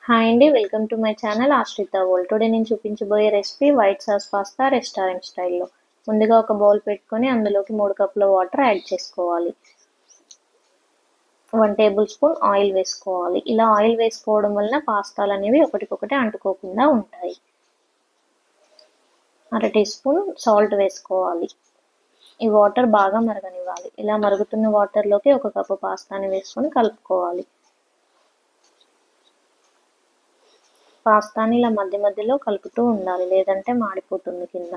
Hi అండి, welcome to my channel Ashritha world. Today నేను చూపించబోయే recipe white sauce pasta restaurant స్టైల్లో. ముందుగా ఒక బౌల్ పెట్టుకొని అందులోకి 3 కప్పుల వాటర్ యాడ్ చేసుకోవాలి. 1 టేబుల్ స్పూన్ ఆయిల్ వేసుకోవాలి. ఇలా ఆయిల్ వేసుకోవడం వలన పాస్తాలు అనేవి ఒకటికొకటి అంటుకోకుండా ఉంటాయి. 1/2 టీ స్పూన్ సాల్ట్ వేసుకోవాలి. ఈ వాటర్ బాగా మరగనివ్వాలి. ఇలా మరుగుతున్న వాటర్లోకి 1 కప్పు పాస్తాని వేసుకొని కలుపుకోవాలి. పాస్తాని ఇలా మధ్య మధ్యలో కలుపుతూ ఉండాలి, లేదంటే మాడిపోతుంది కింద.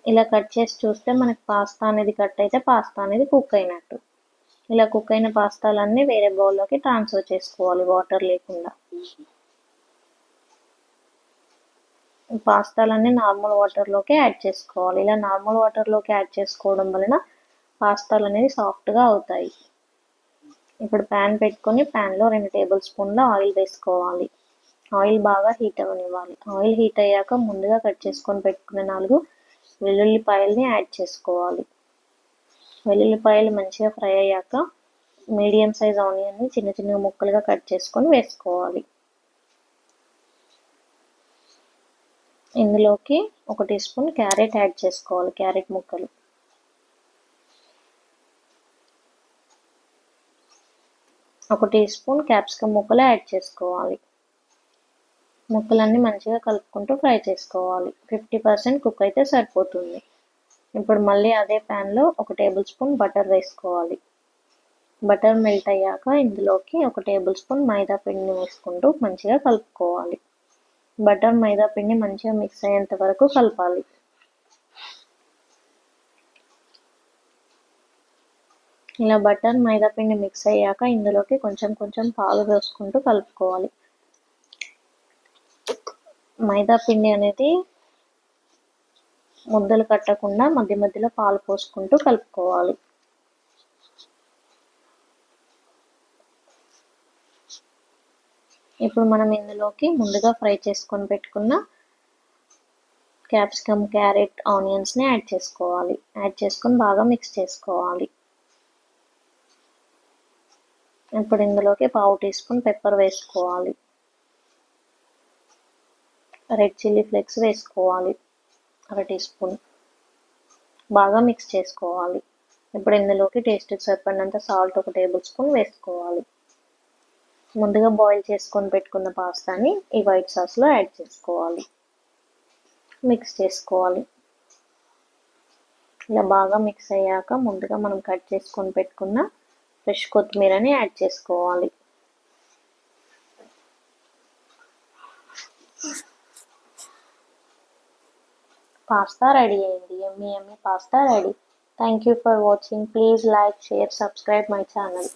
ఇలా కట్ చేసి చూస్తే మనకి పాస్తా అనేది కట్ అయితే పాస్తా అనేది కుక్ అయినట్టు. ఇలా కుక్ అయిన పాస్తాలన్నీ వేరే బౌల్లోకి ట్రాన్స్ఫర్ చేసుకోవాలి వాటర్ లేకుండా. పాస్తాలన్నీ నార్మల్ వాటర్లోకి యాడ్ చేసుకోవాలి. ఇలా నార్మల్ వాటర్లోకి యాడ్ చేసుకోవడం వలన పాస్తాలు అనేది సాఫ్ట్గా అవుతాయి. ఇప్పుడు ప్యాన్ పెట్టుకొని ప్యాన్లో 2 టేబుల్ స్పూన్ల ఆయిల్ వేసుకోవాలి. ఆయిల్ బాగా హీట్ అవ్వనివ్వాలి. ఆయిల్ హీట్ అయ్యాక ముందుగా కట్ చేసుకొని పెట్టుకున్న 4 వెల్లుల్లిపాయల్ని యాడ్ చేసుకోవాలి. వెల్లుల్లిపాయలు మంచిగా ఫ్రై అయ్యాక మీడియం సైజ్ ఆనియన్ని చిన్న చిన్న ముక్కలుగా కట్ చేసుకొని వేసుకోవాలి. ఇందులోకి 1 టీ స్పూన్ క్యారెట్ యాడ్ చేసుకోవాలి. క్యారెట్ ముక్కలు, 1 టీ స్పూన్ క్యాప్సికమ్ ముక్కలు యాడ్ చేసుకోవాలి. ముక్కలన్నీ మంచిగా కలుపుకుంటూ ఫ్రై చేసుకోవాలి. 50% కుక్ అయితే సరిపోతుంది. ఇప్పుడు మళ్ళీ అదే ప్యాన్లో 1 టేబుల్ స్పూన్ బటర్ వేసుకోవాలి. బటర్ మెల్ట్ అయ్యాక ఇందులోకి 1 టేబుల్ స్పూన్ మైదా పిండిని వేసుకుంటూ మంచిగా కలుపుకోవాలి. బటర్ మైదా పిండి మంచిగా మిక్స్ అయ్యేంత వరకు కలపాలి. ఇలా బటర్ మైదా పిండి మిక్స్ అయ్యాక ఇందులోకి కొంచెం కొంచెం పాలు వేసుకుంటూ కలుపుకోవాలి. మైదా పిండి అనేది ముద్దలు కట్టకుండా మధ్య మధ్యలో పాలు పోసుకుంటూ కలుపుకోవాలి. ఇప్పుడు మనం ఇందులోకి ముందుగా ఫ్రై చేసుకొని పెట్టుకున్న క్యాప్సికమ్, క్యారెట్, ఆనియన్స్ని యాడ్ చేసుకోవాలి. యాడ్ చేసుకొని బాగా మిక్స్ చేసుకోవాలి. ఇప్పుడు ఇందులోకి 1/2 టీ స్పూన్ పెప్పర్ వేసుకోవాలి. రెడ్ చిల్లీ ఫ్లేక్స్ వేసుకోవాలి, 1/2 టీ స్పూన్. బాగా మిక్స్ చేసుకోవాలి. ఇప్పుడు ఇందులోకి టేస్ట్కి సరిపడినంత సాల్ట్ 1 టేబుల్ స్పూన్ వేసుకోవాలి. ముందుగా బాయిల్ చేసుకొని పెట్టుకున్న పాస్తాని ఈ వైట్ సాస్లో యాడ్ చేసుకోవాలి. మిక్స్ చేసుకోవాలి. ఇలా బాగా మిక్స్ అయ్యాక ముందుగా మనం కట్ చేసుకొని పెట్టుకున్న ఫ్రెష్ కొత్తిమీరని యాడ్ చేసుకోవాలి. పాస్తా రెడీ అయింది. Yummy yummy pasta ready. Thank you for watching. Please like, share, subscribe my channel.